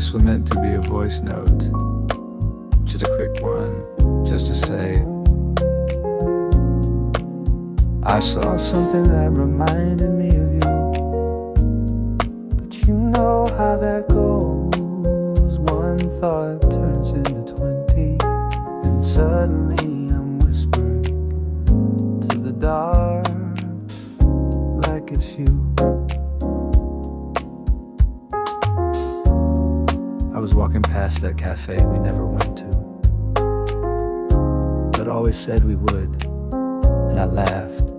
This was meant to be a voice note, just a quick one, just to say I saw something that reminded me of you. But you know how that goes. One thought turns into 20, and suddenly I'm whispering to the dark like it's you. I was walking past that cafe we never went to, but always said we would, and I laughed,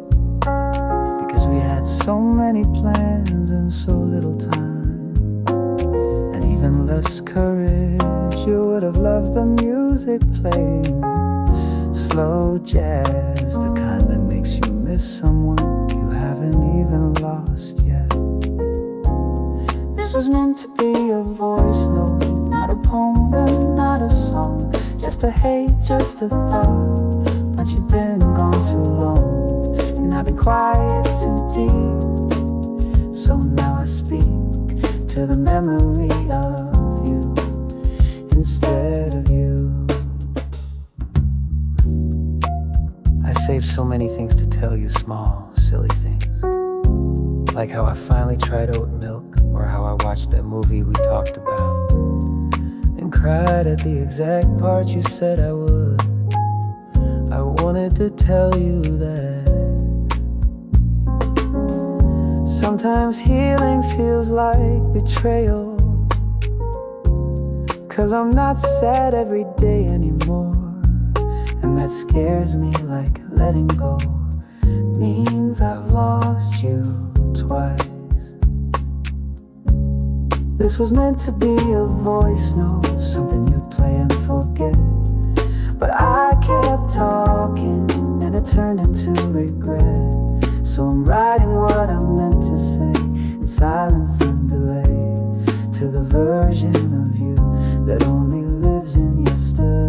because we had so many plans and so little time, and even less courage. You would have loved the music playing, slow jazz, the kind that makes you miss someone you haven't even lost yet. This was meant to be a voice note, not a poem, not a song, just a hate, just a thought. But you've been gone too long, and I've been quiet too deep. So now I speak to the memory of you instead of you. I saved so many things to tell you, small, silly things, like how I finally tried oat milk, or how I watched that movie we talked about and cried at the exact part you said I would. I wanted to tell you that sometimes healing feels like betrayal, 'cause I'm not sad every day anymore, and that scares me like letting go means I've lost you twice. This was meant to be a voice note, something you'd play and forget, but I kept talking and it turned into regret. So I'm writing what I meant to say in silence and delay, to the version of you that only lives in yesterday.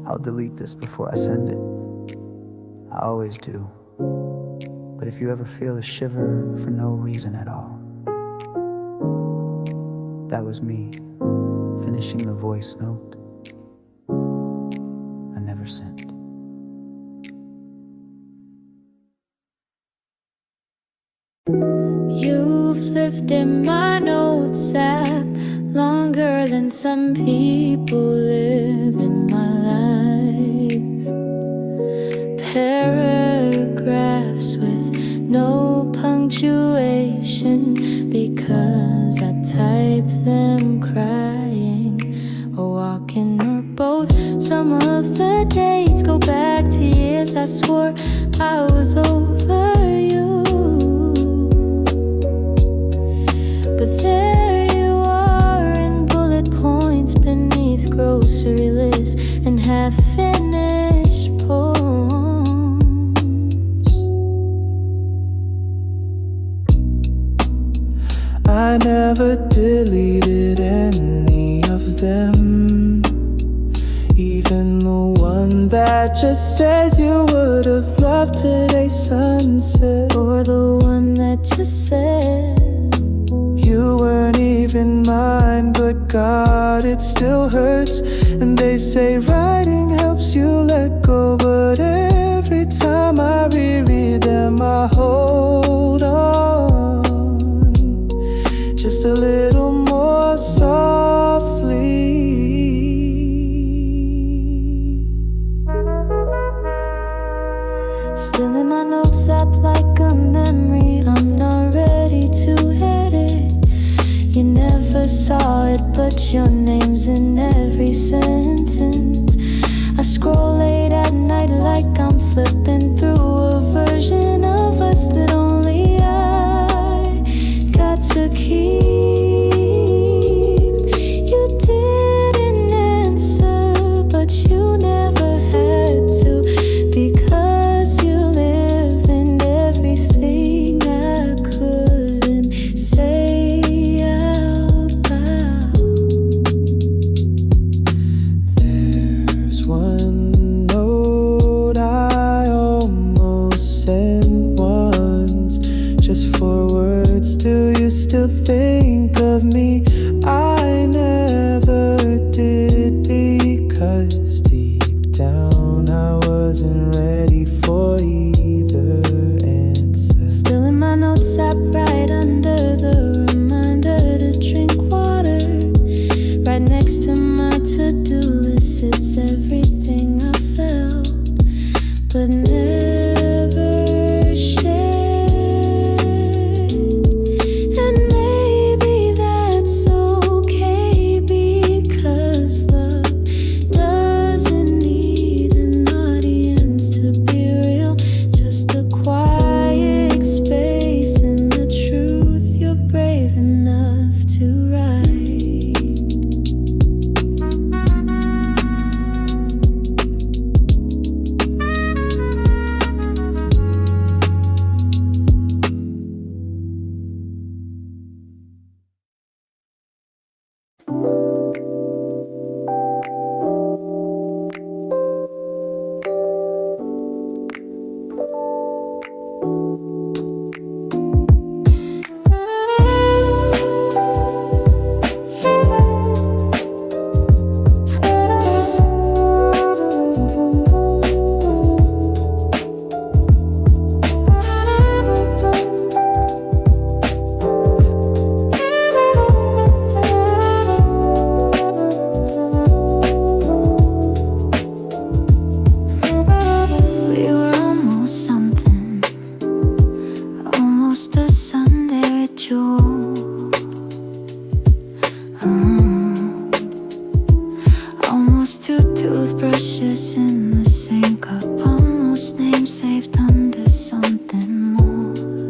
I'll delete this before I send it. I always do. But if you ever feel a shiver for no reason at all, that was me finishing the voice note I never sent. You've lived in my notes app longer than some people live in my life. Paragraphs with no punctuation, because I type them crying or walking or both. Some of the dates go back to years I swore I was over you, but there you are in bullet points beneath grocery lists and half-finished poems. I never deleted any of them, even the one that just says you would have loved today's sunset, or the one that just said you weren't even mine. But God, it still hurts. And they say writing helps you let go, but every time I reread them I hold on just a little more softly. still in my notes app like a memory I'm not ready to edit. You never saw it, but your name's in every sentence. I scroll late at night like I'm flipping through a version of us that only I got to keep. You didn't answer, but you never had to, because you next to my to-do list. It's everything I felt, but never shared. And maybe that's okay, because love doesn't need an audience to be real. Just a quiet space and the truth you're brave enough to write. We were almost something, almost a Sunday ritual. Almost two toothbrushes in the same cup, almost names saved under something more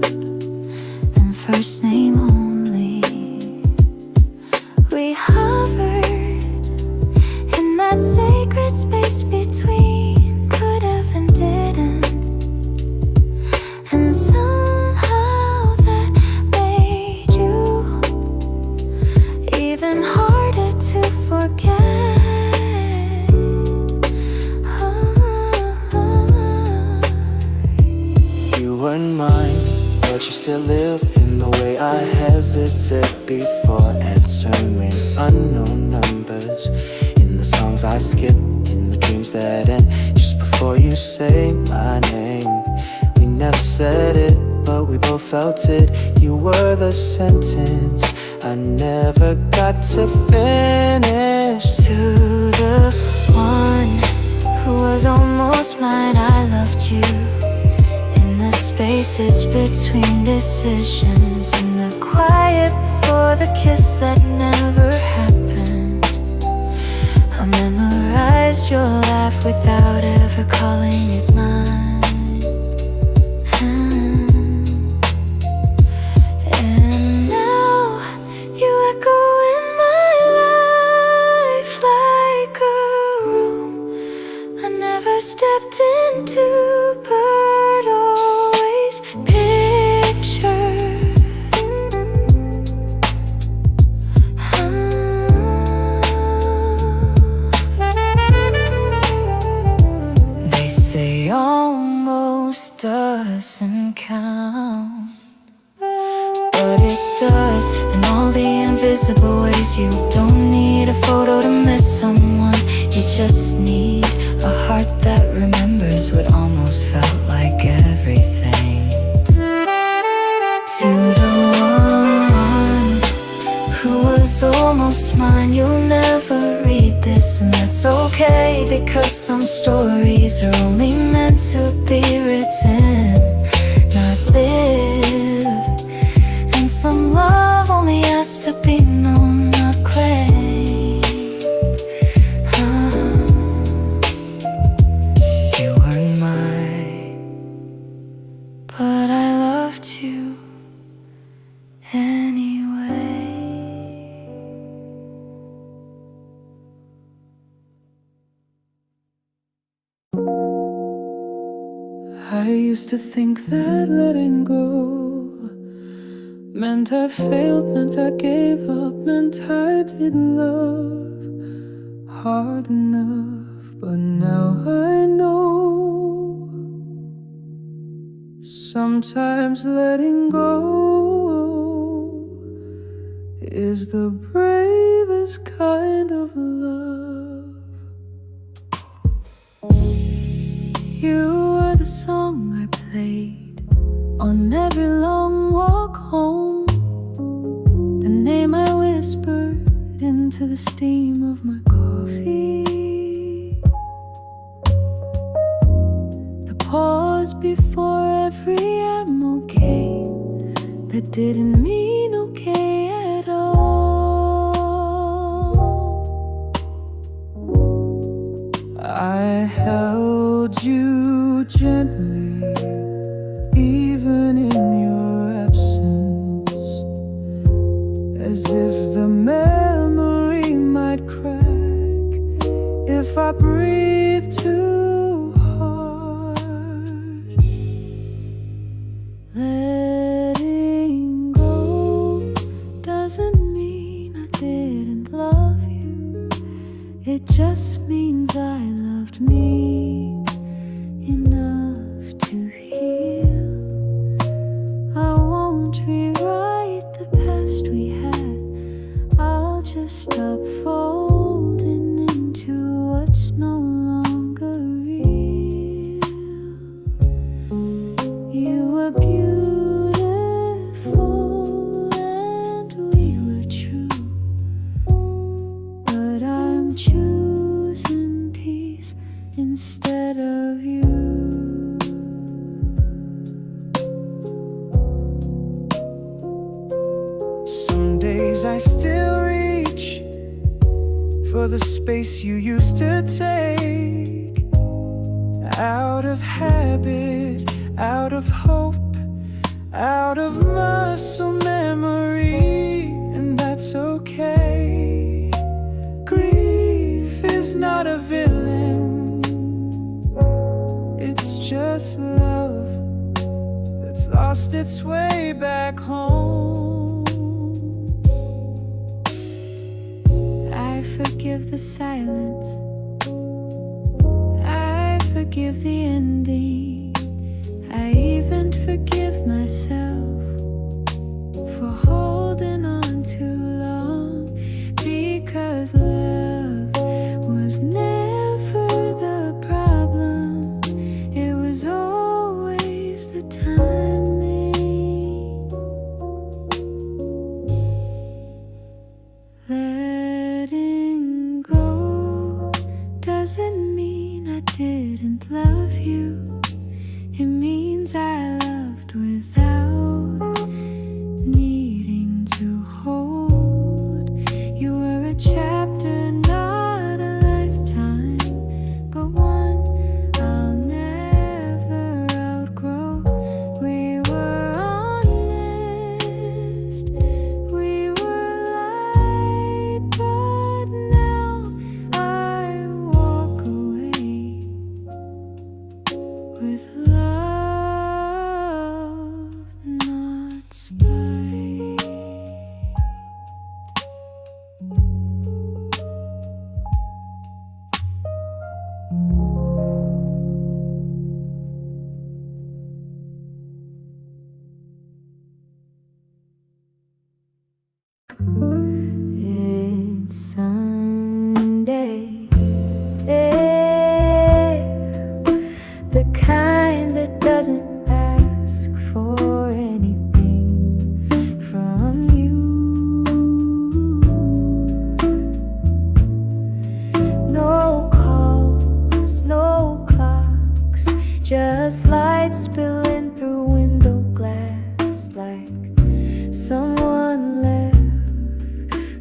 than first name only. We hovered in that sacred space between could have and didn't, and somehow that made you even harder to forget. You weren't mine, but you still live in the way I hesitate before answering unknown numbers. In the songs I skip, in the dreams that end just before you say my name. We never said it, but we both felt it. You were the sentence I never got to finish. To the one who was almost mine, I loved you. In the spaces between decisions, in the quiet before the kiss that never happened, I memorized your laugh without ever calling it mine. And now you echo in my life like a room I never stepped into, but always pictured. They say almost doesn't count, but it does in all the invisible ways. You don't need a photo to miss someone, you just need a heart that remembers what almost felt like everything. To the one who was almost mine, you'll never read this, and that's okay, because some stories are only meant to be written, not lived. And some love only has to be known, not claimed. You weren't mine, but I loved you anyway. I used to think that letting go meant I failed, meant I gave up, meant I didn't love hard enough. But now I know sometimes letting go is the bravest kind of love. You were the song I played on every long walk home, the name I whispered into the steam of my coffee. The pause before every "I'm okay" that didn't mean okay at all. I held you gently, even in your absence, as if the memory might crack if I breathe too hard. Letting go doesn't mean I didn't love you. It just means I loved me enough to heal. I won't rewrite the past we had. I'll just stop folding into what's no longer real. You were beautiful and we were true, but I'm choosing peace instead of you. Some days I still reach for the space you used to take, out of habit, out of hope, out of muscle memory, and that's okay. Grief is not a villain, it's just love that's lost its way back home. I forgive the silence, I forgive the ending, I even forgive myself for holding on too long, because love was never the problem, it was always the timing. Letting go doesn't mean I didn't love you. It means I loved without needing to hold. You were a chapter, not a lifetime, but one I'll never outgrow. We were honest, we were light, but now I walk away with love, not spite. It's Sunday, the kind that doesn't ask for anything from you. No calls, no clocks, just light spilling through window glass, like someone left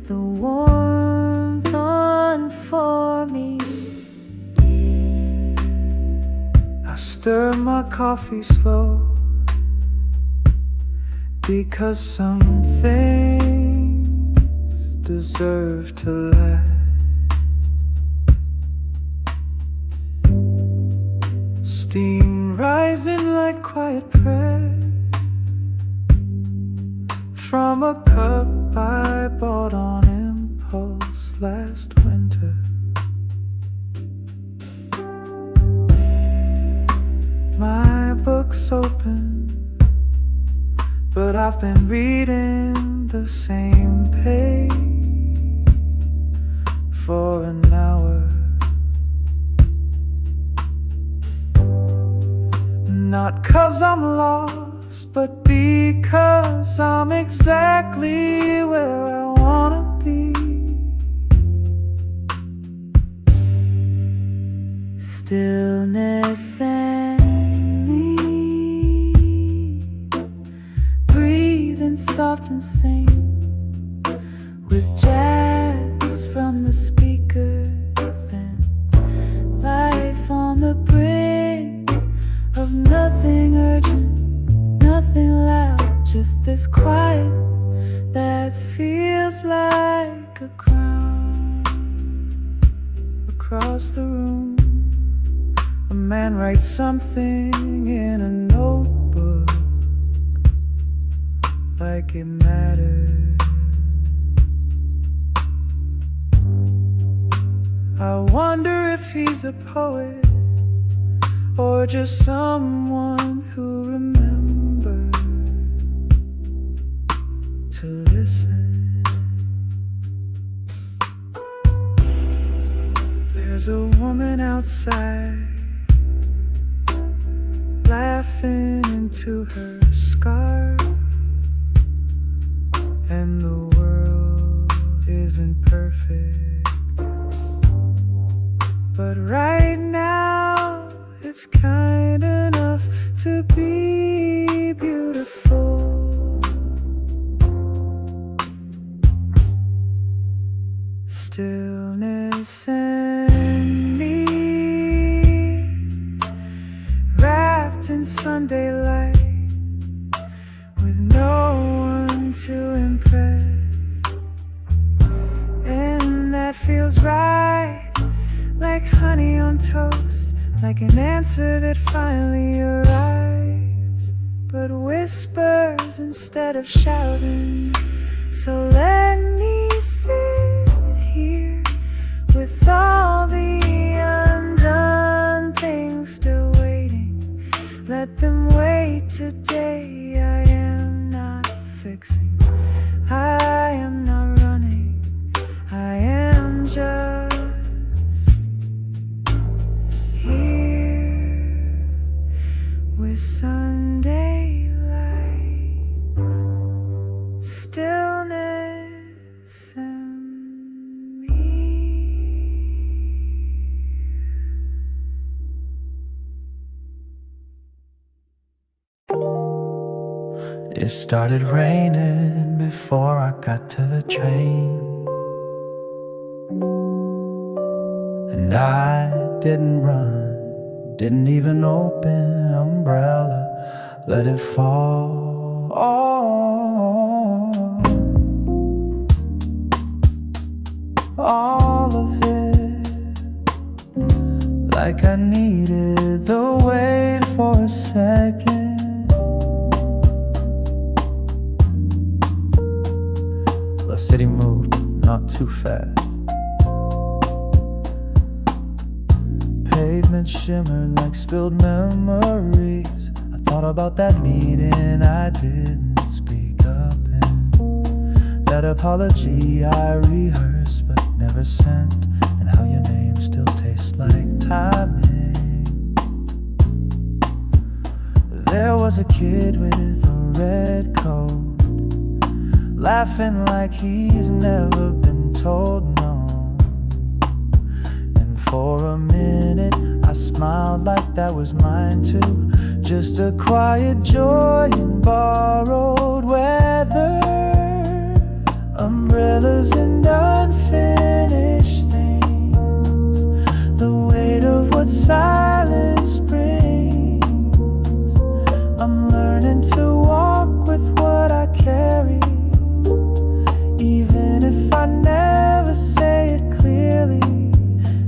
the warmth on for me. I stir my coffee slow, because some things deserve to last. Steam rising like quiet prayer from a cup I bought on impulse last winter. My book's open, but I've been reading the same page for an hour. Not 'cause I'm lost, but because I'm exactly where I wanna be. Stillness and me, breathing soft and sing with jazz from the speakers and life on the brink of nothing urgent, nothing loud, just this quiet that feels like a crown. Across the room, a man writes something in a notebook like it matters. I wonder if he's a poet or just someone who remembers to listen. There's a woman outside laughing into her scarf, and the world isn't perfect, but right now it's kind enough to be beautiful. Stillness and me, wrapped in Sunday light, with no one to impress, and that feels right, like honey on toast, like an answer that finally arrives, but whispers instead of shouting. So let me sit here with all the undone things still waiting. Let them wait today. I am not fixing, I am not running, I am just here with Sunday light, stillness and me. It started raining before I got to the train, and I didn't run, didn't even open umbrella, let it fall. All of it, like I needed the wait for a second. The city moved not too fast. Pavement shimmered like spilled memories. I thought about that meeting I didn't speak up in, that apology I rehearsed but never sent, and how your name still tastes like timing. There was a kid with a red coat, laughing like he's never been told no. And for a minute I smiled like that was mine too, just a quiet joy in borrowed weather, umbrellas and unfinished things, the weight of what silence brings. I'm learning to walk with what I carry, even if I never say it clearly.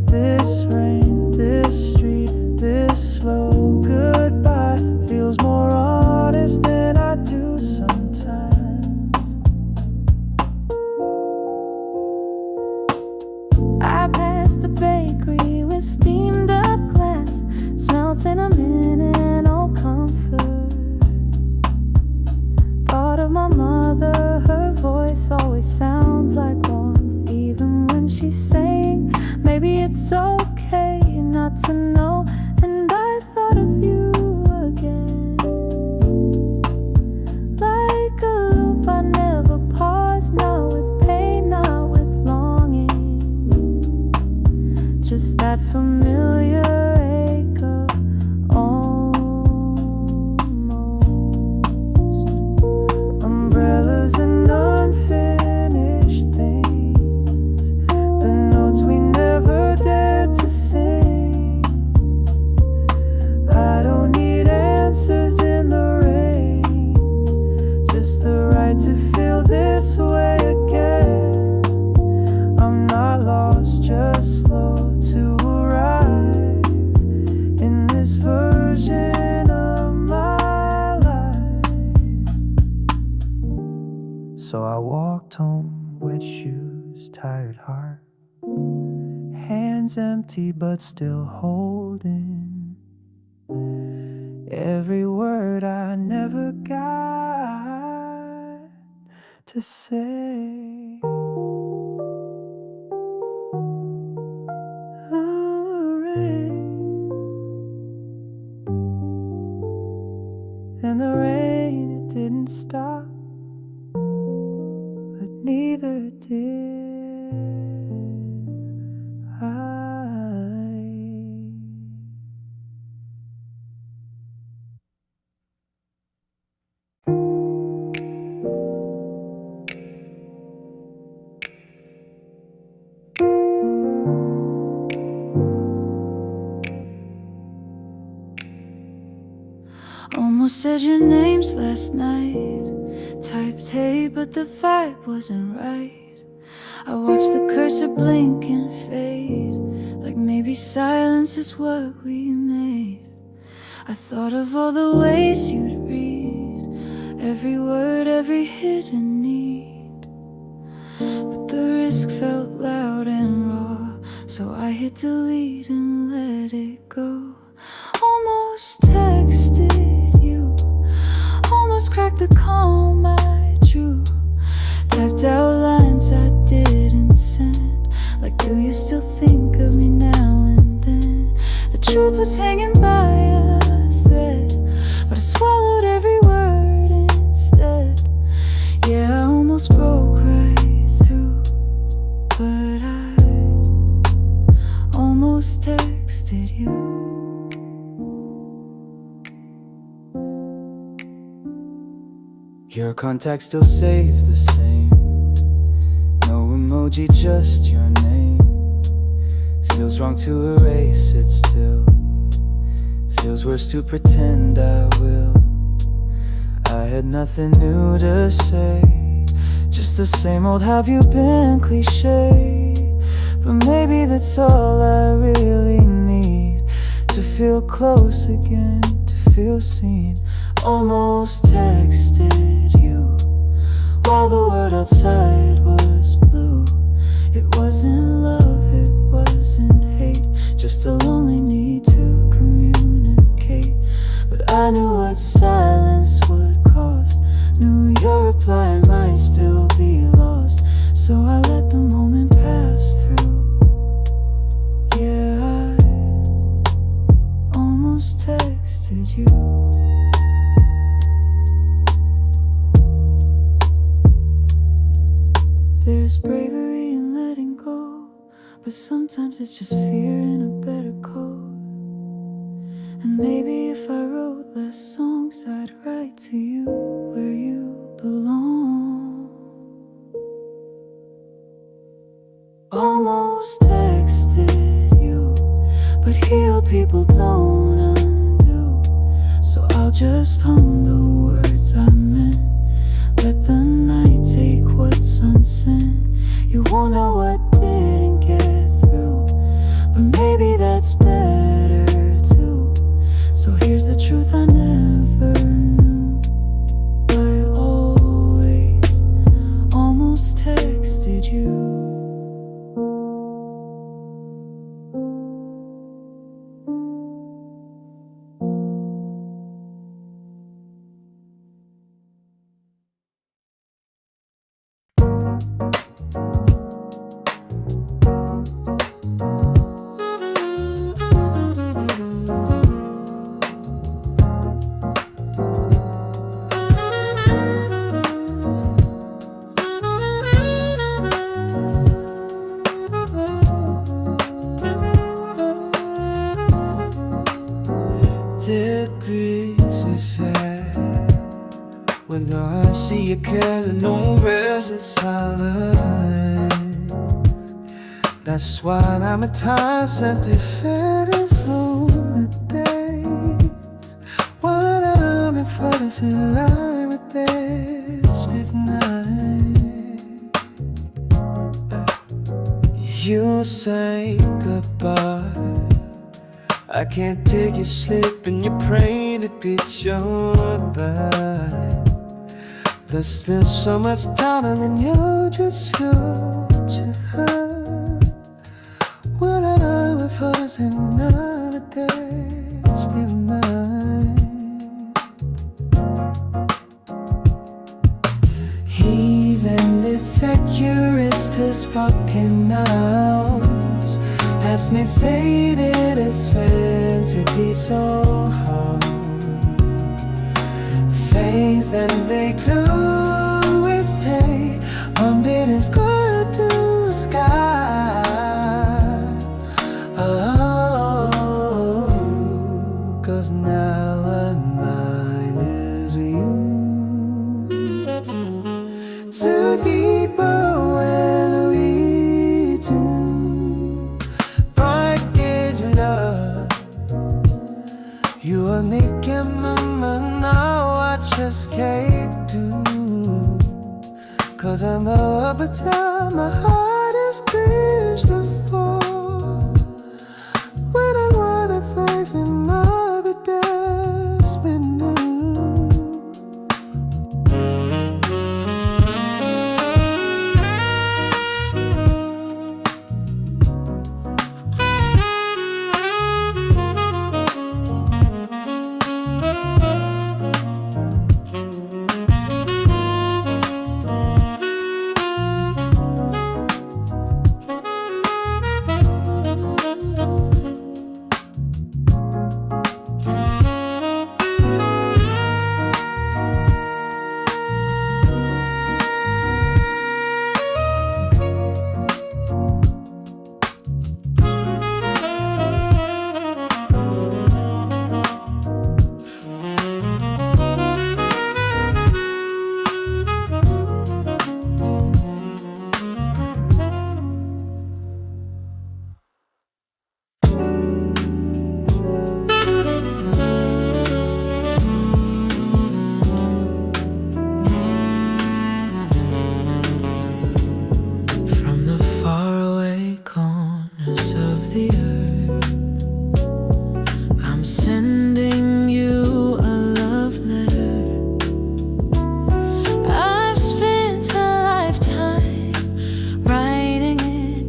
This rain, this street, this slow goodbye feels more honest than I do sometimes. I passed a bakery with steamed up glass, smells in a minute, no comfort. Thought of my mother, her voice always sounds like warmth, even when she's saying maybe it's okay not to know. And I thought of you again, like a loop I never paused, not with pain, not with longing, just that familiar to sing. I don't need answers in the rain, just the right to feel this way again. I'm not lost, just slow to arrive in this version of my life. So I walked home, wet shoes, tired heart, hands empty but still holding every word I never got to say. And the rain, it didn't stop, but neither did I. Almost said your names last night, typed hey, but the vibe wasn't right. I watched the cursor blink and fade, like maybe silence is what we made. I thought of all the ways you'd read every word, every hidden need, but the risk felt loud and raw, so I hit delete and let it go. Almost texted you, almost cracked the calm I drew, typed out lines I didn't send, like do you still think of me now and then? The truth was hanging by a thread, but I swallowed every word instead. Yeah, I almost broke right through, but I almost texted you. Your contacts still save the same, no emoji, just your name. Feels wrong to erase it still, feels worse to pretend I will. I had nothing new to say, just the same old have you been cliche. But maybe that's all I really need, to feel close again, to feel seen. Almost texted you while the world outside was blue. It wasn't love, it wasn't hate, just a lonely need to communicate. But I knew what silence would cost, knew your reply might still be lost, so I let the moment pass through. Yeah, I almost texted you. There's bravery in letting go, but sometimes it's just fear in a better code. And maybe if I wrote less songs, I'd write to you where you belong. Almost texted you, but healed people don't undo, so I'll just hum the words I meant. Let the night take what's unsent. You won't know what didn't get through, but maybe that's better too. So here's the truth I never knew. I always almost texted you. When I see you carrying on roses silence, That's why I'm a tired, empty feelings all the days. When I'm in floods in line with this midnight, you say goodbye. I can't take you sleeping, you pray to beat your back. There's been so much time and you just go to her. When I'm with us in another day's midnight, even if that curious is broken arms, as they say that it's meant to be so hard. Face that they always take from this go to sky. Oh, 'cause now my mind is you. To keep when we do bright is love. You are making mama now I just can't do. 'Cause I know every time my heart is pierced before. When I wanna face another day's window.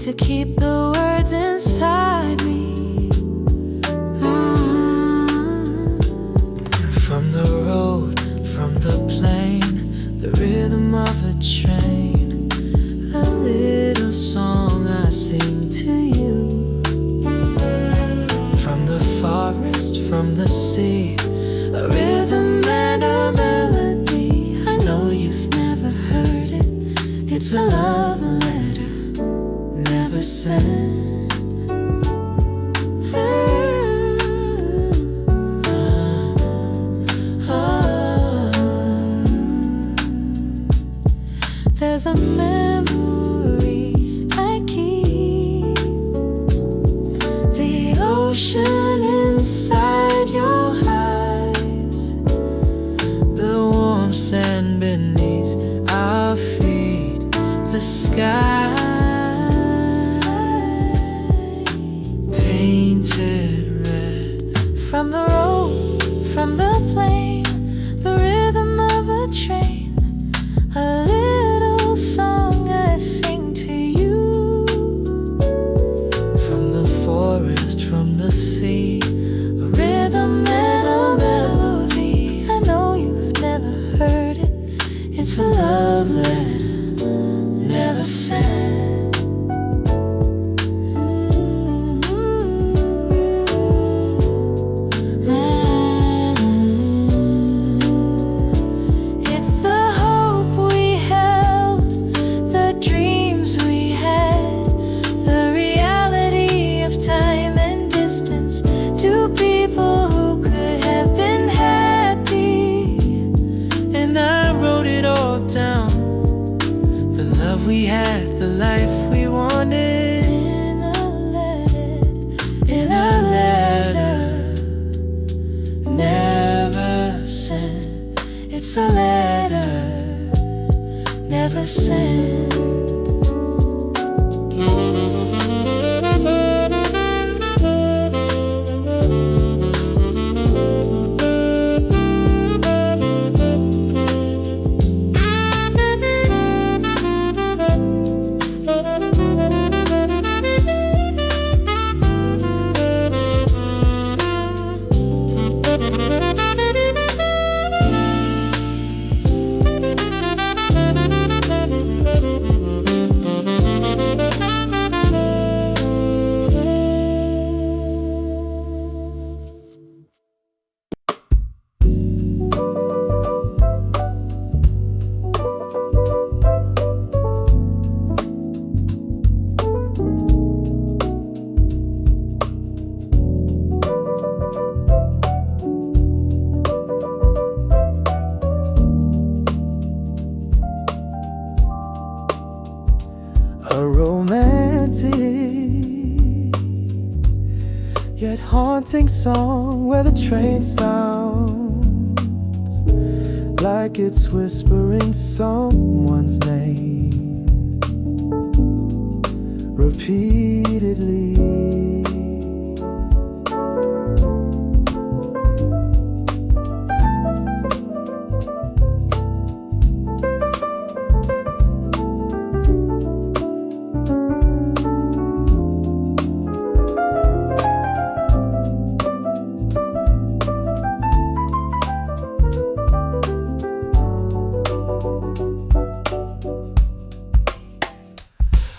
To keep the words inside me. From the road, from the plane, the rhythm of a train, a little song I sing to you. From the forest, from the sea, a rhythm and a melody. I know you've never heard it. It's a love letter never sent. There's a memory I keep, the ocean inside your eyes, the warm sand beneath our feet, the sky painted red. From the road, from the plane, the rhythm of a train, a little song I sing to you. From the forest, from the sea, a rhythm and a melody. I know you've never heard it. It's a love letter never sent. To yet haunting song where the train sounds like it's whispering someone's name repeatedly.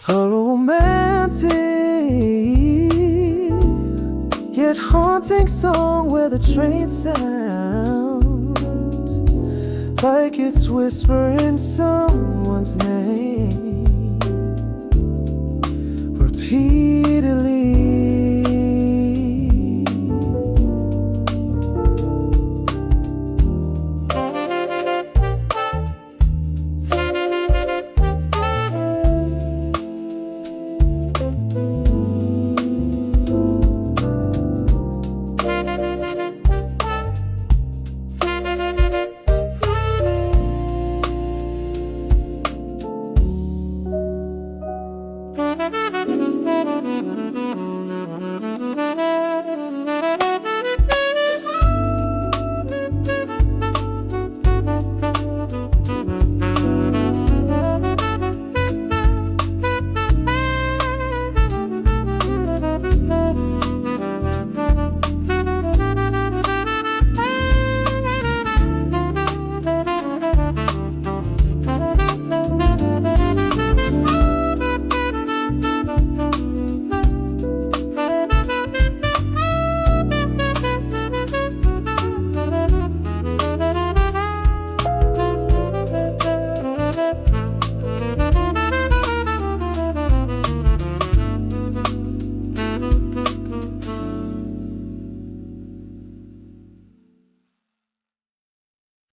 A romantic yet haunting song where the train sounds like it's whispering someone's name repeatedly.